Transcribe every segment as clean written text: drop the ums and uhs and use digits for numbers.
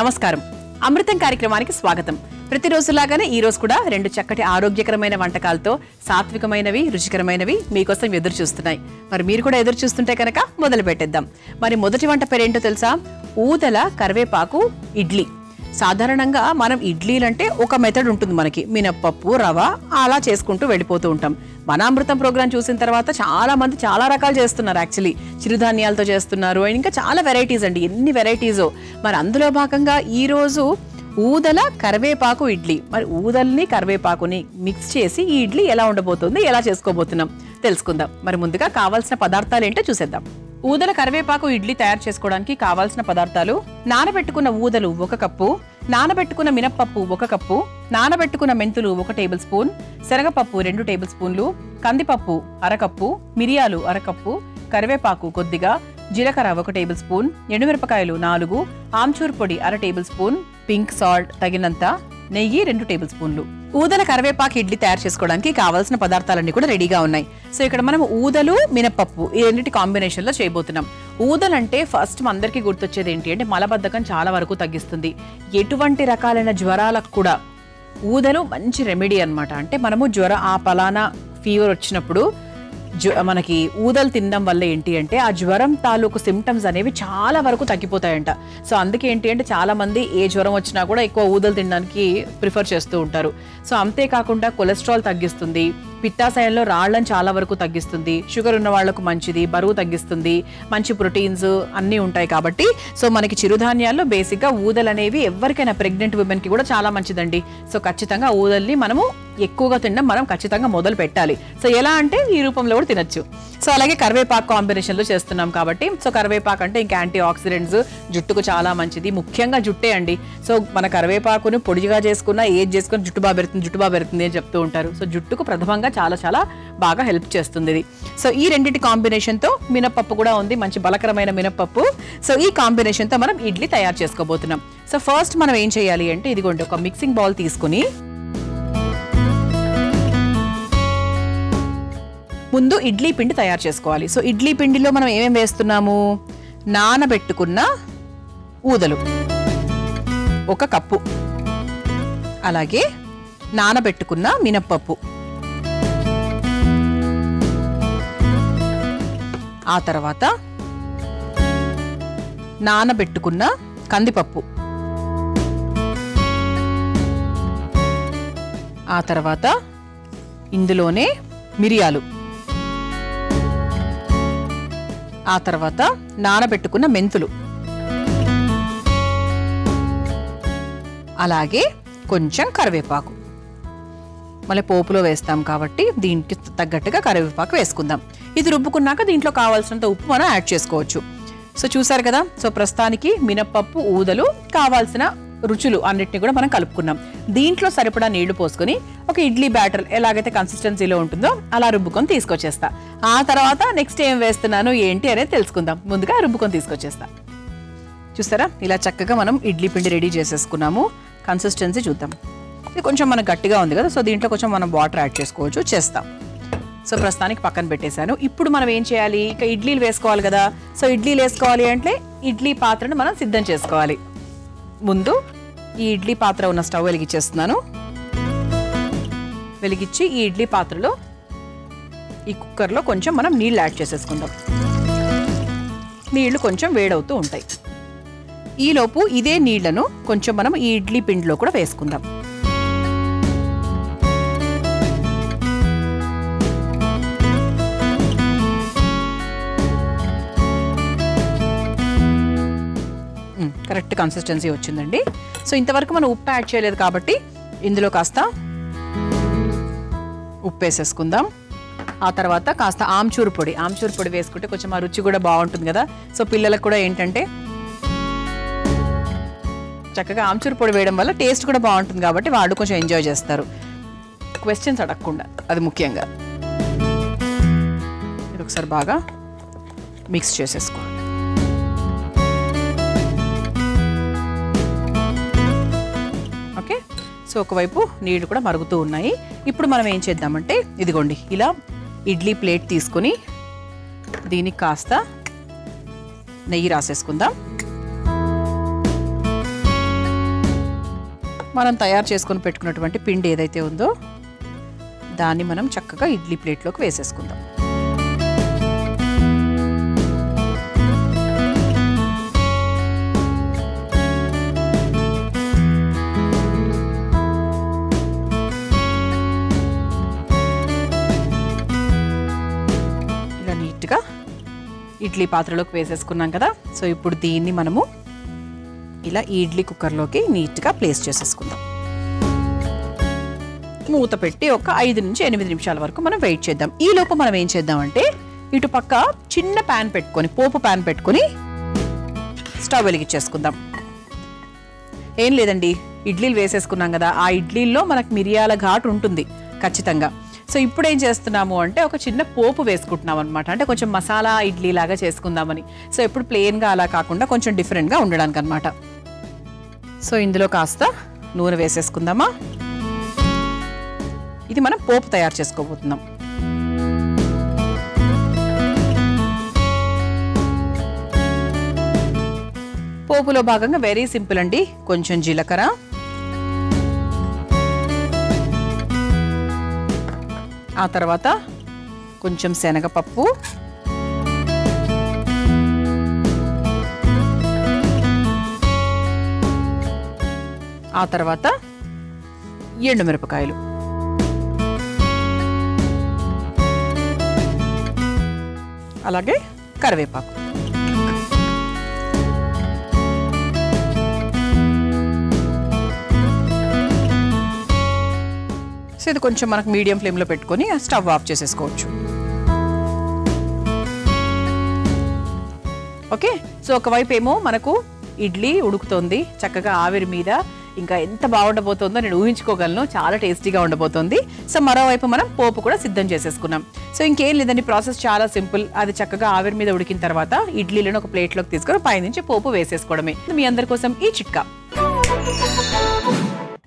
నమస్కారం. అమృతం కార్యక్రమానికి స్వాగతం. ప్రతిరోజులాగానే ఈ రోజు కూడా రెండు చక్కటి ఆరోగ్యకరమైన వంటకాలతో సాత్వికమైనవి రుచికరమైనవి మీకోసం ఎదురు చూస్తున్నాయి. మరి మీరు కూడా ఎదురు చూస్తుంటే కనుక మొదలు పెట్టేద్దాం. మరి మొదటి వంట పేరేంటో తెలుసా? ఊదల కరివేపాకు ఇడ్లీ. సాధారణంగా మనం ఇడ్లీలంటే ఒక మెథడ్ ఉంటుంది మనకి, మినప్పప్పు రవ అలా చేసుకుంటూ వెళ్ళిపోతూ ఉంటాం. మన అమృతం ప్రోగ్రాం చూసిన తర్వాత చాలా మంది చాలా రకాలు చేస్తున్నారు. యాక్చువల్లీ చిరుధాన్యాలతో చేస్తున్నారు, ఇంకా చాలా వెరైటీస్ అండి, ఎన్ని వెరైటీసో. మరి అందులో భాగంగా ఈరోజు ఊదల కరివేపాకు ఇడ్లీ. మరి ఊదల్ని కరివేపాకుని మిక్స్ చేసి ఈ ఇడ్లీ ఎలా ఉండబోతుంది, ఎలా చేసుకోబోతున్నాం తెలుసుకుందాం. మరి ముందుగా కావాల్సిన పదార్థాలు ఏంటో చూసేద్దాం. ఊదల కరివేపాకు ఇడ్లీ తయారు చేసుకోవడానికి కావాల్సిన పదార్థాలు: నానబెట్టుకున్న ఊదలు 1 కప్పు, నానబెట్టుకున్న మినప్పప్పు 1 కప్పు, నానబెట్టుకున్న మెంతులు 1 టేబుల్ స్పూన్, శనగపప్పు 2 టేబుల్ స్పూన్లు, కందిపప్పు 1/2 కప్పు, మిరియాలు 1/2 కప్పు, కరివేపాకు కొద్దిగా, జీలకర్ర 1 టేబుల్ స్పూన్, ఎండుమిరపకాయలు 4, ఆమ్చూర్ పొడి 1/2 టేబుల్ స్పూన్, పింక్ సాల్ట్ తగినంత, నెయ్యి 2 టేబుల్ స్పూన్లు. ఊదల కరివేపాకు ఇడ్లీ తయారు చేసుకోవడానికి కావాల్సిన పదార్థాలన్నీ కూడా రెడీగా ఉన్నాయి. సో ఇక్కడ మనం ఊదలు మినప్పప్పు ఈ రెండింటి కాంబినేషన్ లో చేయబోతున్నాం. ఊదలంటే ఫస్ట్ అందరికీ గుర్తొచ్చేది ఏంటి అంటే మలబద్ధకం చాలా వరకు తగ్గిస్తుంది. ఎటువంటి రకాలైన జ్వరాలకు కూడా ఊదలు మంచి రెమెడీ అన్నమాట. అంటే మనము ఆ పలానా ఫీవర్ వచ్చినప్పుడు మనకి ఊదలు తినడం వల్ల ఏంటి అంటే ఆ జ్వరం తాలూకు సిమ్టమ్స్ అనేవి చాలా వరకు తగ్గిపోతాయంట. సో అందుకే ఏంటి అంటే చాలా మంది ఏ జ్వరం వచ్చినా కూడా ఎక్కువ ఊదలు తినడానికి ప్రిఫర్ చేస్తూ ఉంటారు. సో అంతేకాకుండా కొలెస్ట్రాల్ తగ్గిస్తుంది, పిత్తాశయంలో రాళ్లను చాలా వరకు తగ్గిస్తుంది, షుగర్ ఉన్న వాళ్లకు మంచిది, బరువు తగ్గిస్తుంది, మంచి ప్రోటీన్స్ అన్నీ ఉంటాయి. కాబట్టి సో మనకి చిరుధాన్యాల్లో బేసిక్గా ఊదలు అనేవి ఎవరికైనా ప్రెగ్నెంట్ ఉమెన్ కి కూడా చాలా మంచిదండి. సో ఖచ్చితంగా ఊదల్ని మనము ఎక్కువగా తినడం మనం ఖచ్చితంగా మొదలు పెట్టాలి. సో ఎలా అంటే ఈ రూపంలో కూడా తినొచ్చు. సో అలాగే కరివేపాకు కాంబినేషన్ లో చేస్తున్నాం కాబట్టి సో కరివేపాకు అంటే ఇంకా యాంటీ ఆక్సిడెంట్స్, జుట్టుకు చాలా మంచిది, ముఖ్యంగా జుట్టే అండి. సో మన కరివేపాకును పొడిగా చేసుకున్నా ఏది చేసుకుని జుట్టు బాగా పెడుతుంది అని చెప్తూ ఉంటారు. సో జుట్టుకు ప్రథమంగా చాలా చాలా బాగా హెల్ప్ చేస్తుంది ఇది. సో ఈ రెండింటి కాంబినేషన్ తో మినప్పప్పు కూడా ఉంది, మంచి బలకరమైన మినప్పప్పు. సో ఈ కాంబినేషన్ తో మనం ఇడ్లీ తయారు చేసుకోబోతున్నాం. సో ఫస్ట్ మనం ఏం చేయాలి అంటే ఇదిగోండి ఒక మిక్సింగ్ బౌల్ తీసుకుని ముందు ఇడ్లీ పిండి తయారు చేసుకోవాలి. సో ఇడ్లీ పిండిలో మనం ఏమేమి వేస్తున్నాము? నానబెట్టుకున్న ఊదలు 1 కప్పు, అలాగే నానబెట్టుకున్న మినప్పప్పు, ఆ తర్వాత నానబెట్టుకున్న కందిపప్పు, ఆ తర్వాత ఇందులోనే మిరియాలు, ఆ తర్వాత నానబెట్టుకున్న మెంతులు, అలాగే కొంచెం కరివేపాకు. మళ్ళీ పోపులో వేస్తాం కాబట్టి దీనికి తగ్గట్టుగా కరివేపాకు వేసుకుందాం. ఇది రుబ్బుకున్నాక దీంట్లో కావాల్సినంత ఉప్పు మనం యాడ్ చేసుకోవచ్చు. సో చూసారు కదా. సో ప్రస్తుతానికి మినప్పప్పు ఊదలు కావాల్సిన రుచులు అన్నిటిని కూడా మనం కలుపుకున్నాం. దీంట్లో సరిపడా నీళ్లు పోసుకొని ఒక ఇడ్లీ బ్యాటర్ ఎలాగైతే కన్సిస్టెన్సీలో ఉంటుందో అలా రుబ్బుకొని తీసుకొచ్చేస్తా. ఆ తర్వాత నెక్స్ట్ ఏం వేస్తున్నాను ఏంటి అనేది తెలుసుకుందాం. ముందుగా రుబ్బుకొని తీసుకొచ్చేస్తా. చూసారా ఇలా చక్కగా మనం ఇడ్లీ పిండి రెడీ చేసేసుకున్నాము. కన్సిస్టెన్సీ చూద్దాం. ఇది కొంచెం మనకు గట్టిగా ఉంది కదా. సో దీంట్లో కొంచెం మనం వాటర్ యాడ్ చేసుకోవచ్చు, చేస్తాం. సో ప్రస్తుతానికి పక్కన పెట్టేశాను. ఇప్పుడు మనం ఏం చేయాలి? ఇక ఇడ్లీలు వేసుకోవాలి కదా. సో ఇడ్లీలు వేసుకోవాలి అంటే ఇడ్లీ పాత్రను మనం సిద్ధం చేసుకోవాలి. ముందు ఈ ఇడ్లీ పాత్ర ఉన్న స్టవ్ వెలిగించేస్తున్నాను. వెలిగించి ఈ ఇడ్లీ పాత్రలో ఈ కుక్కర్లో కొంచెం మనం నీళ్ళు యాడ్ చేసేసుకుందాం. నీళ్లు కొంచెం వేడవుతూ ఉంటాయి. ఈలోపు ఇదే నీళ్లను కొంచెం మనం ఈ ఇడ్లీ పిండిలో కూడా వేసుకుందాం. కరెక్ట్ కన్సిస్టెన్సీ వచ్చిందండి. సో ఇంతవరకు మనం ఉప్పు యాడ్ చేయలేదు కాబట్టి ఇందులో కాస్త ఉప్పు వేసేసుకుందాం. ఆ తర్వాత కాస్త ఆమ్చూర్ పొడి వేసుకుంటే కొంచెం ఆ రుచి కూడా బాగుంటుంది కదా. సో పిల్లలకు కూడా ఏంటంటే చక్కగా ఆమ్చూర్ పొడి వేయడం వల్ల టేస్ట్ కూడా బాగుంటుంది కాబట్టి వాళ్ళు కొంచెం ఎంజాయ్ చేస్తారు, క్వశ్చన్స్ అడగకుండా. అది ముఖ్యంగా ఇది ఒకసారి బాగా మిక్స్ చేసేసుకోవాలి. ఓకే. సో ఒకవైపు నీళ్లు కూడా మరుగుతూ ఉన్నాయి. ఇప్పుడు మనం ఏం చేద్దామంటే ఇదిగోండి ఇలా ఇడ్లీ ప్లేట్ తీసుకొని దీనికి కాస్త నెయ్యి రాసేసుకుందాం. మనం తయారు చేసుకొని పెట్టుకున్నటువంటి పిండి ఏదైతే ఉందో దాన్ని మనం చక్కగా ఇడ్లీ ప్లేట్లోకి వేసేసుకుందాం. ఇలా నీట్గా ఇడ్లీ పాత్రలోకి వేసేసుకున్నాం కదా. సో ఇప్పుడు దీన్ని మనము ఇలా ఈ ఇడ్లీ కుక్కర్లోకి నీట్గా ప్లేస్ చేసేసుకుందాం. మూత పెట్టి ఒక 5 నుంచి 8 నిమిషాల వరకు మనం వెయిట్ చేద్దాం. ఈ లోపు మనం ఏం చేద్దామంటే ఇటు పక్క చిన్న ప్యాన్ పెట్టుకొని, పోపు ప్యాన్ పెట్టుకొని స్టవ్ వెలిగించేసుకుందాం. ఏం లేదండి, ఇడ్లీలు వేసేసుకున్నాం కదా, ఆ ఇడ్లీల్లో మనకు మిరియాల ఘాటు ఉంటుంది ఖచ్చితంగా. సో ఇప్పుడు ఏం చేస్తున్నాము అంటే ఒక చిన్న పోపు వేసుకుంటున్నాం అనమాట. అంటే కొంచెం మసాలా ఇడ్లీ లాగా చేసుకుందామని. సో ఇప్పుడు ప్లెయిన్గా అలా కాకుండా కొంచెం డిఫరెంట్గా ఉండడానికి అనమాట. సో ఇందులో కాస్త నూనె వేసేసుకుందామా. ఇది మనం పోపు తయారు చేసుకోబోతున్నాం. పోపులో భాగంగా వెరీ సింపుల్ అండి. కొంచెం జీలకర్ర, ఆ తర్వాత కొంచెం శనగపప్పు, ఆ తర్వాత ఎండుమిరపకాయలు, అలాగే కరివేపాకు. సో ఇది కొంచెం మనకు మీడియం ఫ్లేమ్లో పెట్టుకొని స్టవ్ ఆఫ్ చేసేసుకోవచ్చు. ఓకే, సో ఒకవైపు ఏమో మనకు ఇడ్లీ ఉడుకుతోంది చక్కగా ఆవిరి మీద. ఇంకా ఎంత బాగుండబోతుందో నేను ఊహించుకోగలను. చాలా టేస్టీగా ఉండబోతుంది. సో మరోవైపు మనం పోపు కూడా సిద్ధం చేసేసుకున్నాం. సో ఇంకేం లేదండి, ప్రాసెస్ చాలా సింపుల్. అది చక్కగా ఆవిరి మీద ఉడికిన తర్వాత ఇడ్లీలను ఒక ప్లేట్లోకి తీసుకొని పైనుంచి పోపు వేసేసుకోవడమే. మీ అందరి కోసం ఈ చిట్కా.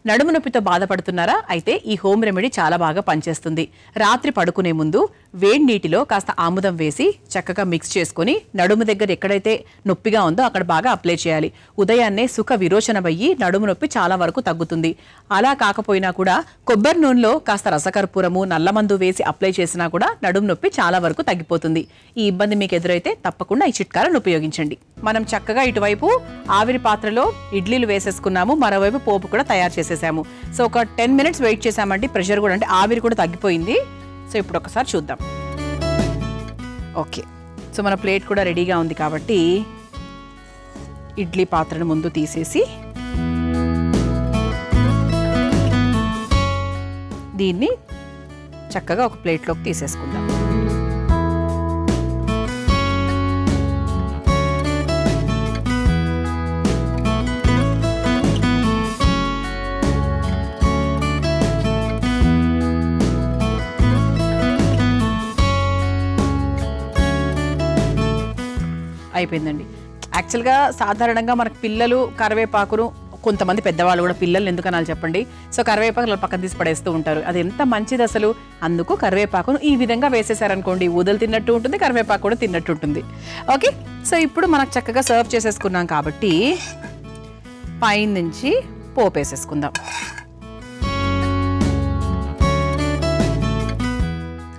నడుము నొప్పితో బాధపడుతున్నారా? అయితే ఈ హోమ్ రెమెడీ చాలా బాగా పనిచేస్తుంది. రాత్రి పడుకునే ముందు వేడి నీటిలో కాస్త ఆముదం వేసి చక్కగా మిక్స్ చేసుకుని నడుము దగ్గర ఎక్కడైతే నొప్పిగా ఉందో అక్కడ బాగా అప్లై చేయాలి. ఉదయాన్నే సుఖ విరోచనమయ్యి నడుము నొప్పి చాలా వరకు తగ్గుతుంది. అలా కాకపోయినా కూడా కొబ్బరి నూనెలో కాస్త రసకర్పూరము, నల్లమందు వేసి అప్లై చేసినా కూడా నడుము నొప్పి చాలా వరకు తగ్గిపోతుంది. ఈ ఇబ్బంది మీకు ఎదురైతే తప్పకుండా ఈ చిట్కాలను ఉపయోగించండి. మనం చక్కగా ఇటువైపు ఆవిరి పాత్రలో ఇడ్లీలు వేసేసుకున్నాము, మరోవైపు పోపు కూడా తయారు చేసేసాము. సో ఒక 10 మినిట్స్ వెయిట్ చేసామండి. ప్రెషర్ కూడా అంటే ఆవిరి కూడా తగ్గిపోయింది. సో ఇప్పుడు ఒకసారి చూద్దాం. ఓకే, సో మన ప్లేట్ కూడా రెడీగా ఉంది కాబట్టి ఇడ్లీ పాత్రను ముందు తీసేసి దీన్ని చక్కగా ఒక ప్లేట్లోకి తీసేసుకుందాం. అయిపోయిందండి. యాక్చువల్గా సాధారణంగా మనకు పిల్లలు కరివేపాకును, కొంతమంది పెద్దవాళ్ళు కూడా పిల్లల్ని ఎందుకు అనాలి చెప్పండి. సో కరివేపాకు పక్కన తీసి పడేస్తూ ఉంటారు. అది ఎంత మంచిది అసలు. అందుకు కరివేపాకును ఈ విధంగా వేసేసారనుకోండి, ఊదలు తిన్నట్టు ఉంటుంది, కరివేపాకు కూడా తిన్నట్టు ఉంటుంది. ఓకే, సో ఇప్పుడు మనకు చక్కగా సర్వ్ చేసేసుకున్నాం కాబట్టి పైన నుంచి పోపు వేసేసుకుందాం.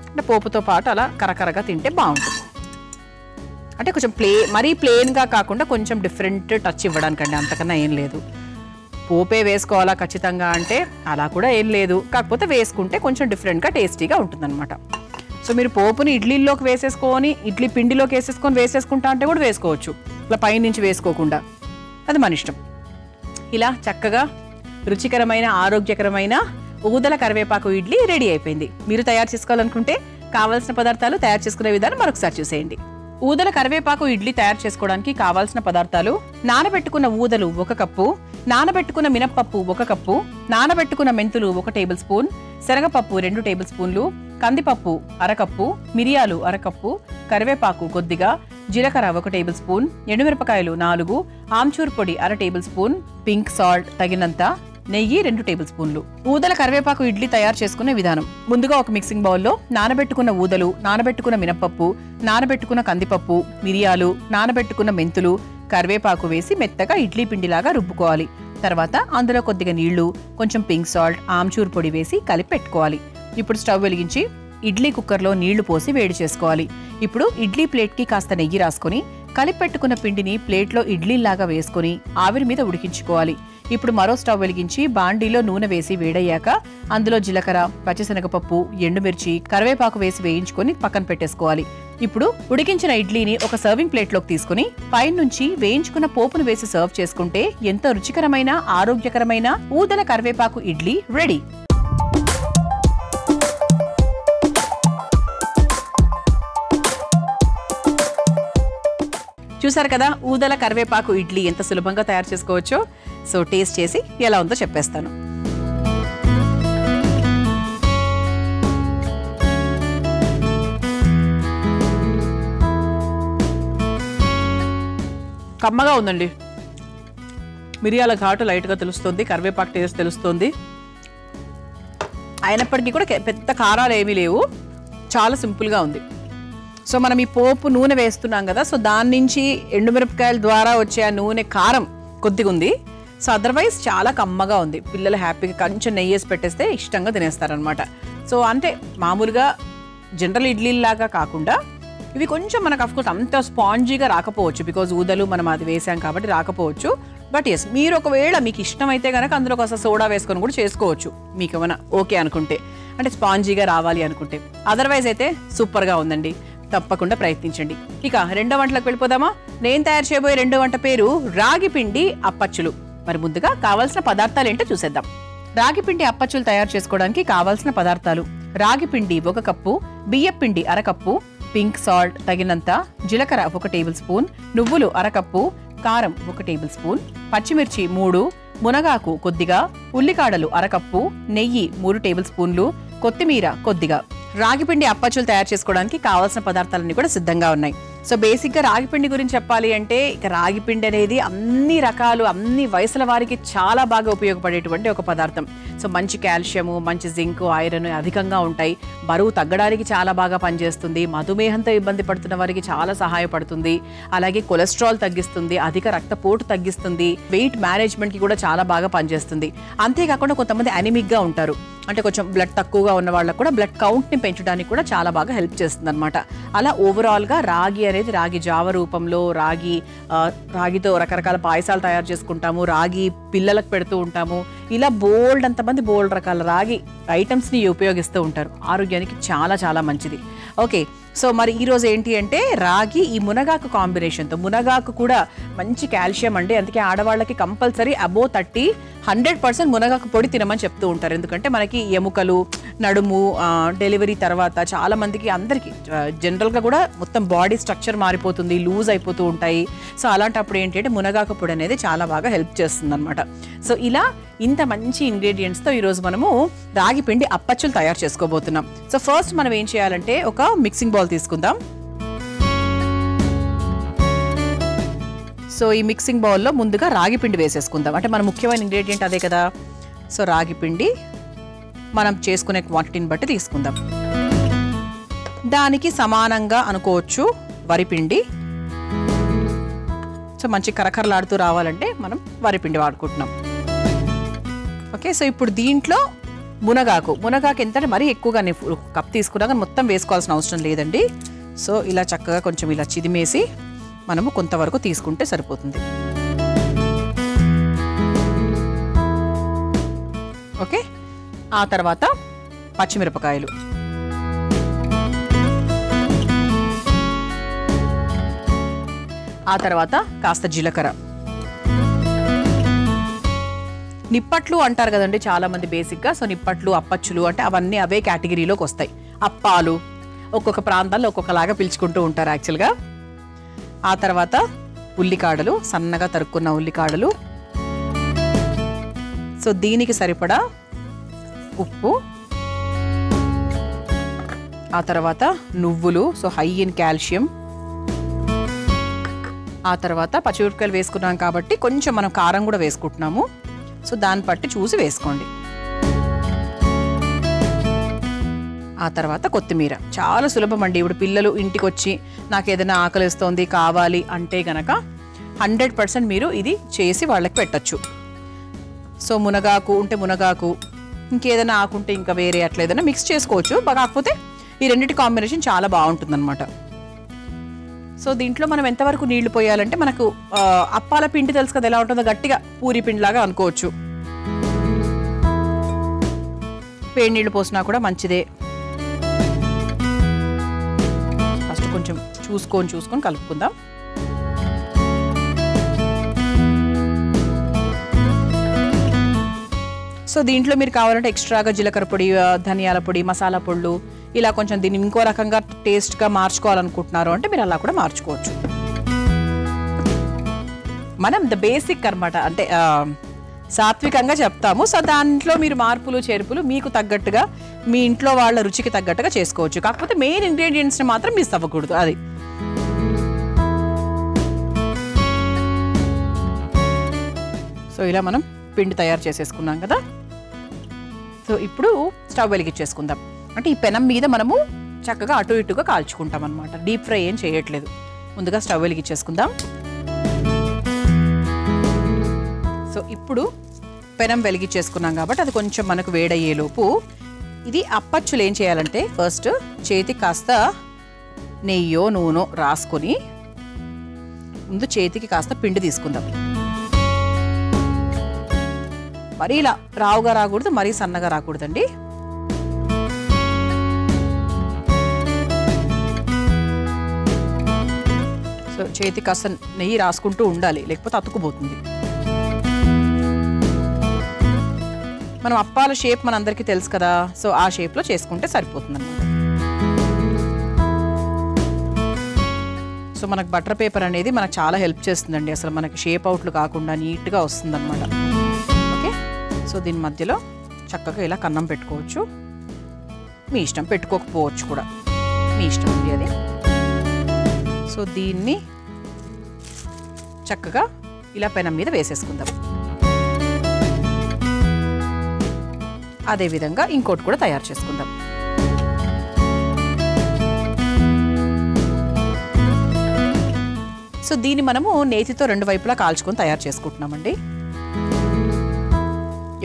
అంటే పోపుతో పాటు అలా కరకరగా తింటే బాగుంటుంది. అంటే కొంచెం మరీ ప్లెయిన్గా కాకుండా కొంచెం డిఫరెంట్ టచ్ ఇవ్వడానికండి, అంతకన్నా ఏం లేదు. పోపే వేసుకోవాలా ఖచ్చితంగా అంటే అలా కూడా ఏం లేదు. కాకపోతే వేసుకుంటే కొంచెం డిఫరెంట్గా టేస్టీగా ఉంటుందన్నమాట. సో మీరు పోపుని ఇడ్లీలోకి వేసేసుకొని, ఇడ్లీ పిండిలోకి వేసేసుకుంటా అంటే కూడా వేసుకోవచ్చు, ఇలా పైనుంచి వేసుకోకుండా. అది మన ఇష్టం. ఇలా చక్కగా రుచికరమైన ఆరోగ్యకరమైన ఊదల కరివేపాకు ఇడ్లీ రెడీ అయిపోయింది. మీరు తయారు చేసుకోవాలనుకుంటే కావాల్సిన పదార్థాలు, తయారు చేసుకునే విధానం మరొకసారి చూసేయండి. ఊదల కరివేపాకు ఇడ్లీ తయారు చేసుకోవడానికి కావాల్సిన పదార్థాలు: నానబెట్టుకున్న ఊదలు 1 కప్పు, నానబెట్టుకున్న మినప్పప్పు 1 కప్పు, నానబెట్టుకున్న మెంతులు 1 టేబుల్ స్పూన్, శనగపప్పు 2 టేబుల్ స్పూన్లు, కందిపప్పు 1/2 కప్పు, మిరియాలు 1/2 కప్పు, కరివేపాకు కొద్దిగా, జీలకర్ర 1 టేబుల్ స్పూన్, ఎండుమిరపకాయలు 4, ఆమ్చూర్ పొడి 1/2 టేబుల్ స్పూన్, పింక్ సాల్ట్ తగినంత, నెయ్యి 2 టేబుల్ స్పూన్లు. ఊదల కరివేపాకు ఇడ్లీ తయారు చేసుకునే విధానం: ముందుగా ఒక మిక్సింగ్ బౌల్లో నానబెట్టుకున్న ఊదలు, నానబెట్టుకున్న మినప్పప్పు, నానబెట్టుకున్న కందిపప్పు, మిరియాలు, నానబెట్టుకున్న మెంతులు, కరివేపాకు వేసి మెత్తగా ఇడ్లీ పిండిలాగా రుబ్బుకోవాలి. తర్వాత అందులో కొద్దిగా నీళ్లు, కొంచెం పింక్ సాల్ట్, ఆమ్చూర్ పొడి వేసి కలిపి పెట్టుకోవాలి. ఇప్పుడు స్టవ్ వెలిగించి ఇడ్లీ కుక్కర్లో నీళ్లు పోసి వేడి చేసుకోవాలి. ఇప్పుడు ఇడ్లీ ప్లేట్కి కాస్త నెయ్యి రాసుకొని కలిపి పెట్టుకున్న పిండిని ప్లేట్లో ఇడ్లీలాగా వేసుకొని ఆవిరి మీద ఉడికించుకోవాలి. ఇప్పుడు మరో స్టవ్ వెలిగించి బాండీలో నూనె వేసి వేడయ్యాక అందులో జీలకర్ర, పచ్చిశనగపప్పు, ఎండుమిర్చి, కరివేపాకు వేసి వేయించుకొని పక్కన పెట్టేసుకోవాలి. ఇప్పుడు ఉడికించిన ఇడ్లీని ఒక సర్వింగ్ ప్లేట్లోకి తీసుకుని పైనుంచి వేయించుకున్న పోపును వేసి సర్వ్ చేసుకుంటే ఎంతో రుచికరమైన, ఆరోగ్యకరమైన ఊదల కరివేపాకు ఇడ్లీ రెడీ. చూసారు కదా ఊదల కరివేపాకు ఇడ్లీ ఎంత సులభంగా తయారు చేసుకోవచ్చో. సో టేస్ట్ చేసి ఎలా ఉందో చెప్పేస్తాను. కమ్మగా ఉందండి. మిరియాల ఘాటు లైట్గా తెలుస్తుంది, కరివేపాకు టేస్ట్ తెలుస్తుంది. అయినప్పటికీ కూడా పెద్ద కారాలు ఏమీ లేవు, చాలా సింపుల్గా ఉంది. సో మనం ఈ పోపు నూనె వేస్తున్నాం కదా, సో దాని నుంచి ఎండుమిరపకాయల ద్వారా వచ్చే ఆ నూనె కారం కొద్దిగా ఉంది. సో అదర్వైజ్ చాలా కమ్మగా ఉంది. పిల్లలు హ్యాపీగా కొంచెం నెయ్యి వేసి పెట్టేస్తే ఇష్టంగా తినేస్తారనమాట. సో అంటే మామూలుగా జనరల్ ఇడ్లీలాగా కాకుండా ఇవి కొంచెం మనకు అఫ్కోర్స్ అంత స్పాంజీగా రాకపోవచ్చు, బికాజ్ ఊదలు మనం అది వేసాం కాబట్టి రాకపోవచ్చు. బట్ ఎస్, మీరు ఒకవేళ మీకు ఇష్టమైతే కనుక అందులో కాస్త సోడా వేసుకొని కూడా చేసుకోవచ్చు, మీకు ఏమైనా ఓకే అనుకుంటే, అంటే స్పాంజీగా రావాలి అనుకుంటే. అదర్వైజ్ అయితే సూపర్గా ఉందండి, తప్పకుండా ప్రయత్నించండి. ఇక రెండో వంటలకు వెళ్ళిపోదామా? నేను తయారు చేయబోయే రెండో వంట పేరు రాగి పిండి అప్పచ్చులు. మరి ముందుగా కావాల్సిన పదార్థాలు ఏంటో చూసేద్దాం. రాగి పిండి అప్పచ్చులు తయారు చేసుకోవడానికి కావాల్సిన పదార్థాలు: రాగి పిండి 1 కప్పు, బియ్యం పిండి 1/2 కప్పు, పింక్ సాల్ట్ తగినంత, జీలకర్ర 1 టేబుల్ స్పూన్, నువ్వులు 1/2 కప్పు, కారం 1 టేబుల్ స్పూన్, పచ్చిమిర్చి 3, మునగాకు కొద్దిగా, ఉల్లికాడలు 1/2 కప్పు, నెయ్యి 3 టేబుల్ స్పూన్లు, కొత్తిమీర కొద్దిగా. రాగిపిండి అప్పచ్చులు తయారు చేసుకోవడానికి కావాల్సిన పదార్థాలన్నీ కూడా సిద్ధంగా ఉన్నాయి. సో బేసిక్గా రాగిపిండి గురించి చెప్పాలి అంటే, ఇక రాగిపిండి అనేది అన్ని రకాలు, అన్ని వయసుల వారికి చాలా బాగా ఉపయోగపడేటువంటి ఒక పదార్థం. సో మంచి కాల్షియము, మంచి జింక్, ఐరన్ అధికంగా ఉంటాయి. బరువు తగ్గడానికి చాలా బాగా పనిచేస్తుంది. మధుమేహంతో ఇబ్బంది పడుతున్న వారికి చాలా సహాయపడుతుంది. అలాగే కొలెస్ట్రాల్ తగ్గిస్తుంది, అధిక రక్తపోటు తగ్గిస్తుంది, వెయిట్ మేనేజ్మెంట్కి కూడా చాలా బాగా పనిచేస్తుంది. అంతేకాకుండా కొంతమంది అనిమిక్గా ఉంటారు, అంటే కొంచెం బ్లడ్ తక్కువగా ఉన్న వాళ్ళకు కూడా బ్లడ్ కౌంట్ని పెంచడానికి కూడా చాలా బాగా హెల్ప్ చేస్తుంది అనమాట. అలా ఓవరాల్గా రాగి అనేది, రాగి జావ రూపంలో, రాగితో రకరకాల పాయసాలు తయారు చేసుకుంటాము, రాగి పిల్లలకు పెడుతూ ఉంటాము. ఇలా బోల్డ్ రకాల రాగి ఐటమ్స్ని ఉపయోగిస్తూ ఉంటారు. ఆరోగ్యానికి చాలా చాలా మంచిది. ఓకే, సో మరి ఈరోజు ఏంటి అంటే రాగి ఈ మునగాకు కాంబినేషన్తో. మునగాకు కూడా మంచి కాల్షియం అండి, అందుకే ఆడవాళ్ళకి కంపల్సరీ అబోవ్ 100% మునగాకు పొడి తినమని చెప్తూ ఉంటారు. ఎందుకంటే మనకి ఎముకలు, నడుము, డెలివరీ తర్వాత చాలా మందికి, అందరికీ జనరల్గా కూడా మొత్తం బాడీ స్ట్రక్చర్ మారిపోతుంది, లూజ్ అయిపోతూ ఉంటాయి. సో అలాంటప్పుడు ఏంటి అంటే మునగాకు పొడి అనేది చాలా బాగా హెల్ప్ చేస్తుంది అనమాట. సో ఇలా ఇంత మంచి ఇంగ్రీడియంట్స్తో ఈరోజు మనము రాగి పిండి అప్పచ్చులు తయారు చేసుకోబోతున్నాం. సో ఫస్ట్ మనం ఏం చేయాలంటే ఒక మిక్సింగ్ బౌల్ తీసుకుందాం. సో ఈ మిక్సింగ్ బౌల్లో ముందుగా రాగి పిండి వేసేసుకుందాం. అంటే మన ముఖ్యమైన ఇంగ్రీడియంట్ అదే కదా. సో రాగి పిండి మనం చేసుకునే క్వాంటిటీని బట్టి తీసుకుందాం. దానికి సమానంగా అనుకోవచ్చు వరిపిండి. సో మంచి కరకరలాడుతూ రావాలంటే మనం వరిపిండి వాడుకుంటున్నాం. ఓకే, సో ఇప్పుడు దీంట్లో మునగాకు ఎంత మరీ ఎక్కువగా కప్ తీసుకున్నాక మొత్తం వేసుకోవాల్సిన అవసరం లేదండి. సో ఇలా చక్కగా కొంచెం ఇలా చిదిమేసి మనము కొంతవరకు తీసుకుంటే సరిపోతుంది. ఓకే, ఆ తర్వాత పచ్చిమిరపకాయలు, ఆ తర్వాత కాస్త జీలకర్ర. నిప్పట్లు అంటారు కదండి చాలా మంది బేసిక్గా. సో నిప్పట్లు, అప్పచ్చులు అంటే అవన్నీ అవే కేటగిరీలోకి వస్తాయి. అప్పాలు ఒక్కొక్క ప్రాంతాల్లో ఒక్కొక్కలాగా పిలుచుకుంటూ ఉంటారు యాక్చువల్గా. ఆ తర్వాత ఉల్లికాడలు, సన్నగా తరుక్కున్న ఉల్లికాడలు. సో దీనికి సరిపడా ఉప్పు. ఆ తర్వాత నువ్వులు, సో హై ఇన్ కాల్షియం. ఆ తర్వాత పచ్చిమిరపకాయలు వేసుకున్నాం కాబట్టి కొంచెం మనం కారం కూడా వేసుకుంటున్నాము. సో దాన్ని బట్టి చూసి వేసుకోండి. ఆ తర్వాత కొత్తిమీర. చాలా సులభం అండి. ఇప్పుడు పిల్లలు ఇంటికి వచ్చి నాకు ఏదైనా ఆకలిస్తోంది కావాలి అంటే గనక 100% మీరు ఇది చేసి వాళ్ళకి పెట్టచ్చు. సో మునగాకు ఉంటే మునగాకు, ఇంకేదైనా ఆకుంటే ఇంకా వేరే అట్లా ఏదైనా మిక్స్ చేసుకోవచ్చు. కాకపోతే ఈ రెండింటి కాంబినేషన్ చాలా బాగుంటుంది అనమాట. సో దీంట్లో మనం ఎంతవరకు నీళ్లు పోయాలంటే మనకు అప్పాల పిండి తెలుసు కదా ఎలా ఉంటుందో, గట్టిగా పూరి పిండిలాగా అనుకోవచ్చు. వేడి నీళ్ళు పోసినా కూడా మంచిదే. ఫస్ట్ కొంచెం చూసుకొని కలుపుకుందాం. సో దీంట్లో మీరు కావాలంటే ఎక్స్ట్రాగా జీలకర్ర పొడి, ధనియాల పొడి, మసాలా పొళ్ళు ఇలా కొంచెం దీన్ని ఇంకో రకంగా టేస్ట్గా మార్చుకోవాలనుకుంటున్నారు అంటే మీరు అలా కూడా మార్చుకోవచ్చు. మనం ద బేసిక్ అనమాట, అంటే సాత్వికంగా చెప్తాము. సో దాంట్లో మీరు మార్పులు చేర్పులు మీకు తగ్గట్టుగా మీ ఇంట్లో వాళ్ళ రుచికి తగ్గట్టుగా చేసుకోవచ్చు. కాకపోతే మెయిన్ ఇంగ్రీడియంట్స్ని మాత్రం మిస్ అవ్వకూడదు. అది సో ఇలా మనం పిండి తయారు చేసేసుకున్నాం కదా. సో ఇప్పుడు స్టవ్ వెలిగించేసుకుందాం. అంటే ఈ పెనం మీద మనము చక్కగా అటు ఇటుగా కాల్చుకుంటాం అనమాట. డీప్ ఫ్రై ఏం చేయట్లేదు. ముందుగా స్టవ్ వెలిగించేసుకుందాం. సో ఇప్పుడు పెనం వెలిగించేసుకున్నాం కాబట్టి అది కొంచెం మనకు వేడయ్యేలోపు ఇది అప్పచ్చులు ఏం చేయాలంటే ఫస్ట్ చేతికి కాస్త నెయ్యో నూనె రాసుకొని ముందు చేతికి కాస్త పిండి తీసుకుందాం. మరీ ఇలా రావుగా రాకూడదు, మరీ సన్నగా రాకూడదండి. సో చేతికి కాస్త నెయ్యి రాసుకుంటూ ఉండాలి, లేకపోతే అతుక్కుపోతుంది. మనం అప్పాల షేప్ మనందరికీ తెలుసు కదా, సో ఆ షేప్లో చేసుకుంటే సరిపోతుంది అన్నమాట. సో మనకు బటర్ పేపర్ అనేది మనకు చాలా హెల్ప్ చేస్తుందండి. అసలు మనకి షేప్ అవుట్లు కాకుండా నీట్గా వస్తుంది అనమాట. ఓకే, సో దీని మధ్యలో చక్కగా ఇలా కన్నం పెట్టుకోవచ్చు. మీ ఇష్టం, పెట్టుకోకపోవచ్చు కూడా, మీ ఇష్టం ఉంది అది. సో దీన్ని చక్కగా ఇలా పెనం మీద వేసేసుకుందాం. అదేవిధంగా ఇంకోటి కూడా తయారు చేసుకుందాం. సో దీన్ని మనము నేతితో రెండు వైపులా కాల్చుకొని తయారు చేసుకుంటున్నామండి.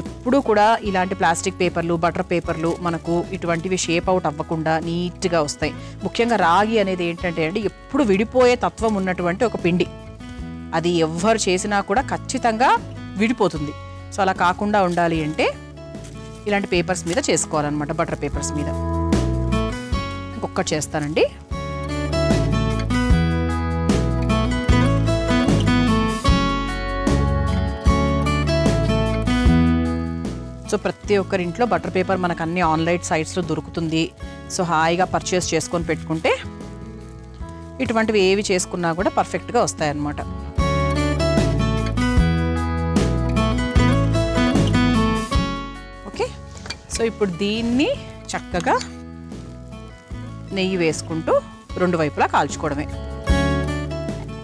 ఎప్పుడూ కూడా ఇలాంటి ప్లాస్టిక్ పేపర్లు, బటర్ పేపర్లు మనకు ఇటువంటివి షేప్ అవుట్ అవ్వకుండా నీట్గా వస్తాయి. ముఖ్యంగా రాగి అనేది ఏంటంటే అండి ఎప్పుడు విడిపోయే తత్వం ఉన్నటువంటి ఒక పిండి. అది ఎవ్వరు చేసినా కూడా ఖచ్చితంగా విడిపోతుంది. సో అలా కాకుండా ఉండాలి అంటే ఇలాంటి పేపర్స్ మీద చేసుకోవాలన్నమాట, బటర్ పేపర్స్ మీద. ఇంకొకటి చేస్తానండి. సో ప్రతి ఒక్కరింట్లో బటర్ పేపర్ మనకు అన్ని ఆన్లైన్ సైట్స్లో దొరుకుతుంది. సో హాయిగా పర్చేస్ చేసుకొని పెట్టుకుంటే ఇటువంటివి ఏవి చేసుకున్నా కూడా పర్ఫెక్ట్గా వస్తాయన్నమాట. ఓకే, సో ఇప్పుడు దీన్ని చక్కగా నెయ్యి వేసుకుంటూ రెండు వైపులా కాల్చుకోవడమే.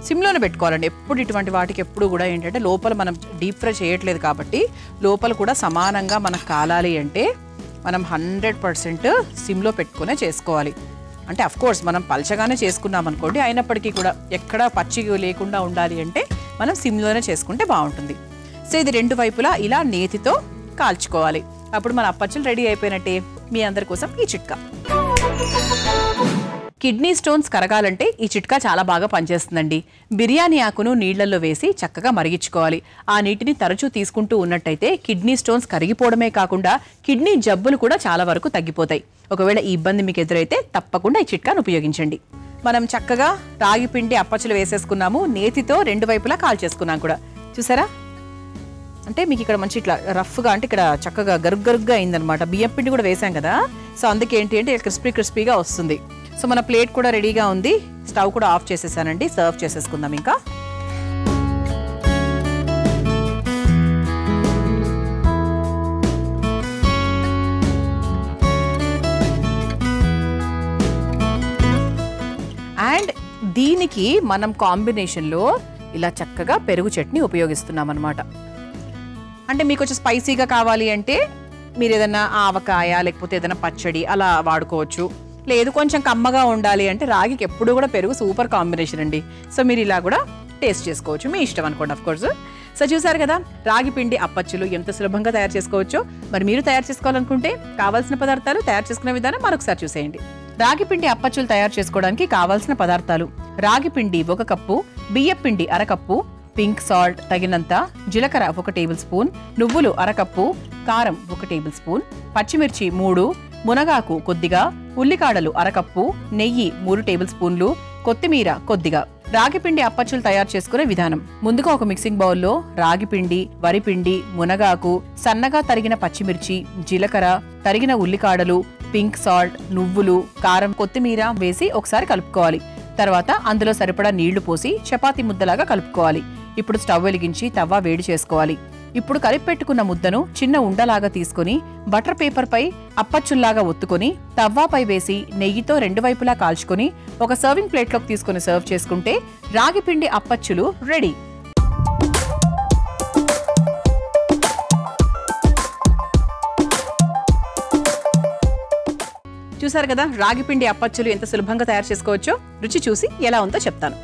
సిమ్లోనే పెట్టుకోవాలండి ఎప్పుడు. ఇటువంటి వాటికి ఎప్పుడు కూడా ఏంటంటే లోపల మనం డీప్ ఫ్రై చేయట్లేదు కాబట్టి లోపల కూడా సమానంగా మనకు కాలాలి అంటే మనం 100% సిమ్లో పెట్టుకునే చేసుకోవాలి. అంటే అఫ్కోర్స్ మనం పలచగానే చేసుకున్నాం అనుకోండి, అయినప్పటికీ కూడా ఎక్కడా పచ్చి లేకుండా ఉండాలి అంటే మనం సిమ్లోనే చేసుకుంటే బాగుంటుంది. సో ఇది రెండు వైపులా ఇలా నేతితో కాల్చుకోవాలి. అప్పుడు మన అప్పచ్చులు రెడీ అయిపోయినట్టే. మీ అందరి కోసం ఈ చిట్కా. కిడ్నీ స్టోన్స్ కరగాలంటే ఈ చిట్కా చాలా బాగా పనిచేస్తుందండి. బిర్యానీ ఆకును నీళ్లలో వేసి చక్కగా మరిగించుకోవాలి. ఆ నీటిని తరచూ తీసుకుంటూ ఉన్నట్టయితే కిడ్నీ స్టోన్స్ కరిగిపోవడమే కాకుండా కిడ్నీ జబ్బులు కూడా చాలా వరకు తగ్గిపోతాయి. ఒకవేళ ఈ ఇబ్బంది మీకు ఎదురైతే తప్పకుండా ఈ చిట్కాను ఉపయోగించండి. మనం చక్కగా రాగి పిండి అప్పచ్చులు వేసేసుకున్నాము, నేతితో రెండు వైపులా కాల్చేసుకున్నాం కూడా. చూసారా, అంటే మీకు ఇక్కడ మంచి ఇట్లా రఫ్గా, అంటే ఇక్కడ చక్కగా గరుగ్గా అయిందనమాట. బియ్యం పిండి కూడా వేసాం కదా, సో అందుకే ఏంటి అంటే క్రిస్పీగా వస్తుంది. సో మన ప్లేట్ కూడా రెడీగా ఉంది. స్టవ్ కూడా ఆఫ్ చేసేసానండి. సర్వ్ చేసేసుకుందాం ఇంకా. అండ్ దీనికి మనం కాంబినేషన్లో ఇలా చక్కగా పెరుగు చట్నీ ఉపయోగిస్తున్నాం అనమాట. అంటే మీకు కొంచెం స్పైసీగా కావాలి అంటే మీరు ఏదైనా ఆవకాయ లేకపోతే ఏదైనా పచ్చడి అలా వాడుకోవచ్చు. లేదు కొంచెం కమ్మగా ఉండాలి అంటే రాగికి ఎప్పుడు కూడా పెరుగు సూపర్ కాంబినేషన్ అండి. సో మీరు ఇలా కూడా టేస్ట్ చేసుకోవచ్చు, మీ ఇష్టం అనుకోండి అఫ్కోర్స్. సో చూసారు కదా రాగి పిండి అప్పచ్చులు ఎంత సులభంగా తయారు చేసుకోవచ్చో. మరి మీరు తయారు చేసుకోవాలనుకుంటే కావాల్సిన పదార్థాలు, తయారు చేసుకునే విధానం మరొకసారి చూసేయండి. రాగి పిండి అప్పచ్చులు తయారు చేసుకోవడానికి కావాల్సిన పదార్థాలు: రాగి పిండి 1 కప్పు, బియ్యం పిండి 1/2 కప్పు, పింక్ సాల్ట్ తగినంత, జీలకర్ర 1 టేబుల్ స్పూన్, నువ్వులు 1/2 కప్పు, కారం 1 టేబుల్ స్పూన్, పచ్చిమిర్చి 3, మునగాకు కొద్దిగా, ఉల్లికాడలు 1/2 కప్పు, నెయ్యి 3 టేబుల్ స్పూన్లు, కొత్తిమీర కొద్దిగా. రాగి పిండి అప్పచ్చులు తయారు చేసుకునే విధానం: ముందుగా ఒక మిక్సింగ్ బౌల్లో రాగి పిండి, వరిపిండి, మునగాకు, సన్నగా తరిగిన పచ్చిమిర్చి, జీలకర్ర, తరిగిన ఉల్లికాడలు, పింక్ సాల్ట్, నువ్వులు, కారం, కొత్తిమీర వేసి ఒకసారి కలుపుకోవాలి. తర్వాత అందులో సరిపడా నీళ్లు పోసి చపాతీ ముద్దలాగా కలుపుకోవాలి. ఇప్పుడు స్టవ్ వెలిగించి తవ్వ వేడి చేసుకోవాలి. ఇప్పుడు కలిపి పెట్టుకున్న ముద్దను చిన్న ఉండలాగా తీసుకుని బటర్ పేపర్ పై అప్పచ్చుల్లాగా ఒత్తుకొని తవ్వాపై వేసి నెయ్యితో 2 వైపులా కాల్చుకొని ఒక సర్వింగ్ ప్లేట్లోకి తీసుకుని సర్వ్ చేసుకుంటే రాగి పిండి అప్పచ్చులు రెడీ. చూసారు కదా రాగి పిండి అప్పచ్చులు ఎంత సులభంగా తయారు చేసుకోవచ్చో. రుచి చూసి ఎలా ఉందో చెప్తాను.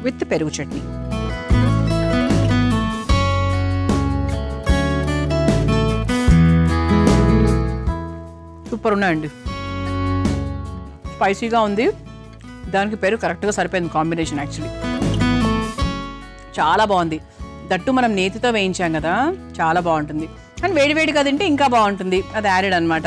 విత్ పెరుగు చట్నీ. సూపర్ ఉన్నాయండి. స్పైసీగా ఉంది, దానికి పెరుగు కరెక్ట్గా సరిపోయింది కాంబినేషన్. యాక్చువల్లీ చాలా బాగుంది. దట్టు మనం నేతితో వేయించాం కదా, చాలా బాగుంటుంది. అండ్ వేడివేడిగా తింటే ఇంకా బాగుంటుంది, అది యాడెడ్ అనమాట.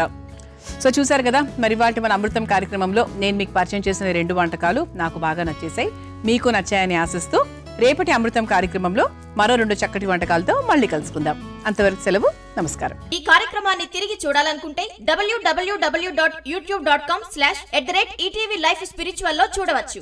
సో చూసారు కదా మరి వాటి మన అమృతం కార్యక్రమంలో నేను మీకు పరిచయం చేసిన 2 వంటకాలు నాకు బాగా నచ్చేసాయి, మీకు నచ్చాయని ఆశిస్తూ రేపటి అమృతం కార్యక్రమంలో మరో 2 చక్కటి వంటకాలతో మళ్ళీ కలుసుకుందాం. అంతవరకు సెలవు, నమస్కారం. ఈ కార్యక్రమాన్ని తిరిగి చూడాలనుకుంటే www.youtube.com/ETV Life Spiritual లో చూడవచ్చు.